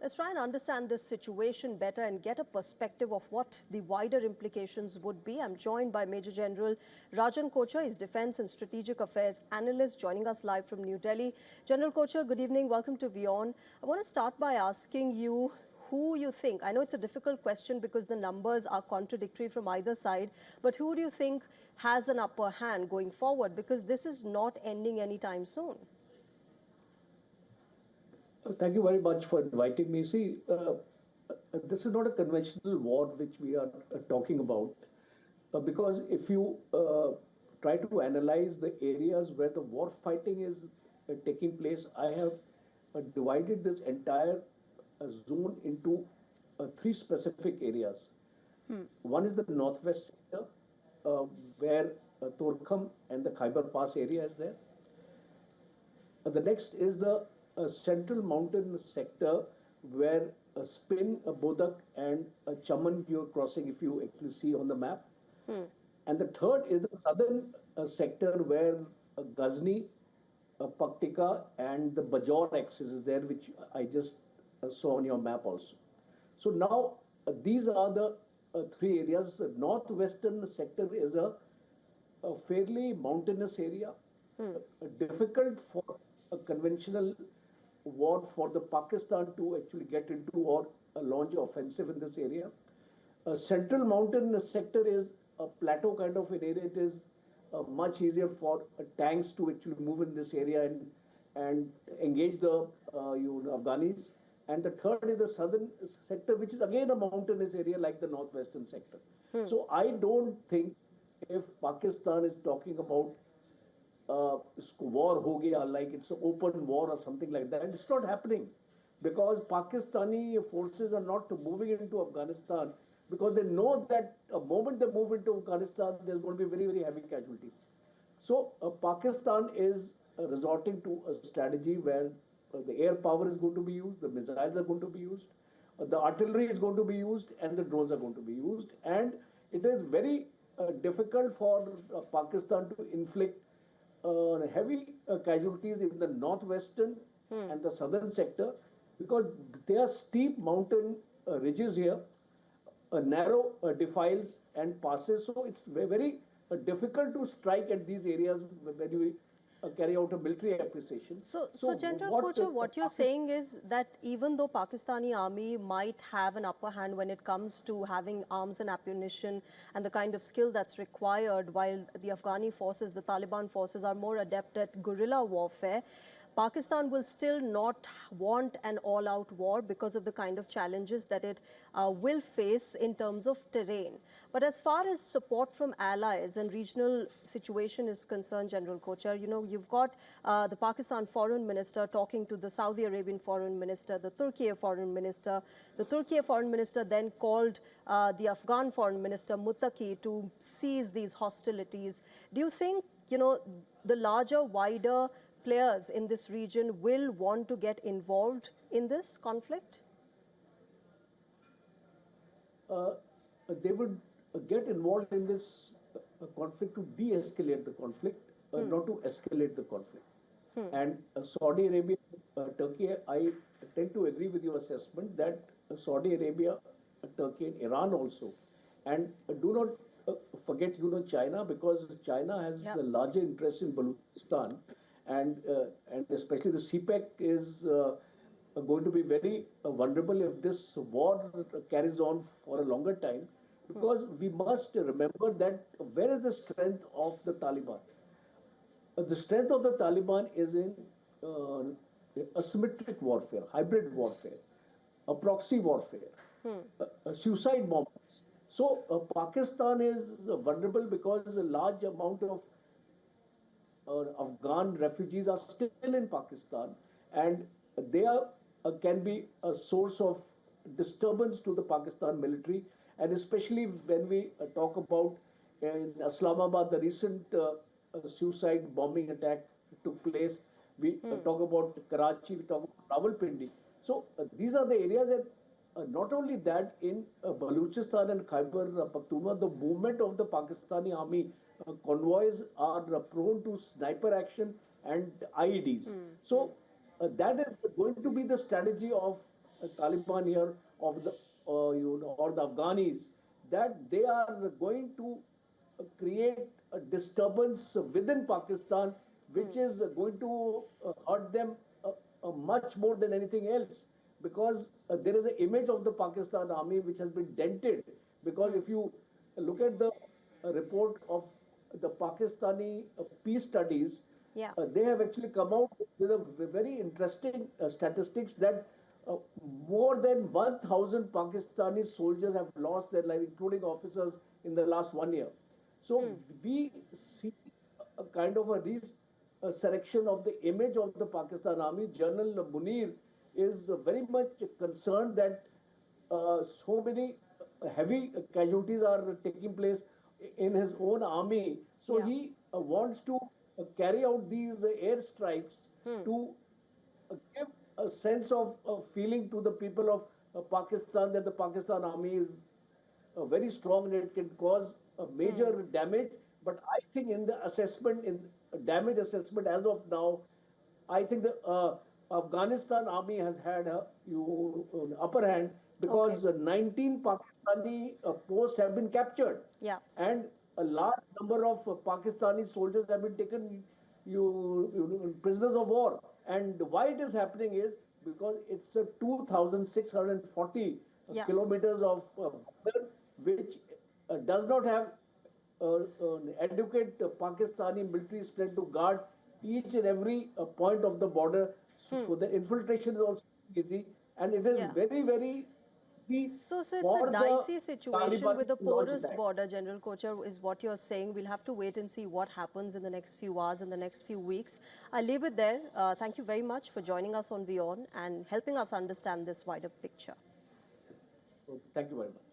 Let's try and understand this situation better and get a perspective of what the wider implications would be. I'm joined by Major General Rajan Kochar. He's Defence and Strategic Affairs Analyst, joining us live from New Delhi. General Kochar, good evening. Welcome to WION. I want to start by asking you who you think, I know it's a difficult question because the numbers are contradictory from either side, but who do you think has an upper hand going forward? Because this is not ending anytime soon. Thank you very much for inviting me. See, this is not a conventional war which we are talking about, because if you try to analyze the areas where the war fighting is taking place, I have divided this entire zone into three specific areas. One is the northwest sector, where Torkham and the Khyber Pass area is there. The next is the central mountain sector where Spin, Bodak and Chaman you're crossing, if you actually see on the map. And the third is the southern sector where Ghazni, Paktika and the Bajaur axis is there, which I just saw on your map also. So now these are the three areas. The northwestern sector is a fairly mountainous area, difficult for a conventional war for the Pakistan to actually get into or launch offensive in this area. Central mountain sector is a plateau kind of an area. It is much easier for tanks to actually move in this area and engage the Afghanis. And the third is the southern sector, which is again a mountainous area like the northwestern sector. So I don't think if Pakistan is talking about war ho gaya, like it's an open war or something like that, it's not happening, because Pakistani forces are not moving into Afghanistan because they know that the moment they move into Afghanistan, there's going to be very, very heavy casualties. So Pakistan is resorting to a strategy where the air power is going to be used, the missiles are going to be used, the artillery is going to be used, and the drones are going to be used. And it is very difficult for Pakistan to inflict heavy casualties in the northwestern and the southern sector, because there are steep mountain ridges here, narrow defiles and passes. So it's very difficult to strike at these areas when you carry out a military appreciation. So General Kochar, what you're saying is that even though Pakistani army might have an upper hand when it comes to having arms and ammunition and the kind of skill that's required, while the Afghani forces, the Taliban forces, are more adept at guerrilla warfare, Pakistan will still not want an all-out war because of the kind of challenges that it will face in terms of terrain. But as far as support from allies and regional situation is concerned, General Kochar, you know, you've got the Pakistan foreign minister talking to the Saudi Arabian foreign minister, the Turkey foreign minister. The Turkey foreign minister then called the Afghan foreign minister, Muttaqi, to cease these hostilities. Do you think, you know, the larger, wider players in this region will want to get involved in this conflict? They would get involved in this conflict to de-escalate the conflict, not to escalate the conflict. And Saudi Arabia, Turkey, I tend to agree with your assessment that Saudi Arabia, Turkey and Iran also. And do not forget, you know, China, because China has a larger interest in Balochistan. And especially the CPEC is going to be very vulnerable if this war carries on for a longer time, because we must remember that where is the strength of the Taliban? The strength of the Taliban is in asymmetric warfare, hybrid warfare, a proxy warfare, suicide bombers. So Pakistan is vulnerable because a large amount of Afghan refugees are still in Pakistan, and they can be a source of disturbance to the Pakistan military. And especially when we talk about in Islamabad, the recent suicide bombing attack took place. We talk about Karachi, we talk about Rawalpindi. So these are the areas that not only that, in Balochistan and Khyber Pakhtunkhwa, the movement of the Pakistani army convoys are prone to sniper action and IEDs. So that is going to be the strategy of Taliban here of the or the Afghanis, that they are going to create a disturbance within Pakistan, which is going to hurt them much more than anything else, because there is an image of the Pakistan army which has been dented. Because if you look at the report of the Pakistani peace studies, Yeah. they have actually come out with a very interesting statistics that uh, more than 1,000 Pakistani soldiers have lost their life, including officers, in the last 1 year. So we see a kind of a resurrection of the image of the Pakistan army. General Munir is very much concerned that so many heavy casualties are taking place in his own army. So Yeah. he wants to carry out these air strikes to give a sense of feeling to the people of Pakistan that the Pakistan army is very strong and it can cause a major damage. But I think in the assessment, in damage assessment as of now, I think the Afghanistan army has had upper hand, Okay. because 19 Pakistani posts have been captured, Yeah. and a large number of Pakistani soldiers have been taken prisoners of war. And why it is happening is because it's a 2,640 Yeah. kilometers of border, which does not have adequate Pakistani military strength to guard each and every point of the border. So the infiltration is also easy, and it is Yeah. very, very easy So it's a for the dicey situation Taliban with a to launch porous attack. border, General Kochar, is what you're saying. We'll have to wait and see what happens in the next few hours, in the next few weeks. I'll leave it there. Thank you very much for joining us on WION and helping us understand this wider picture. So thank you very much.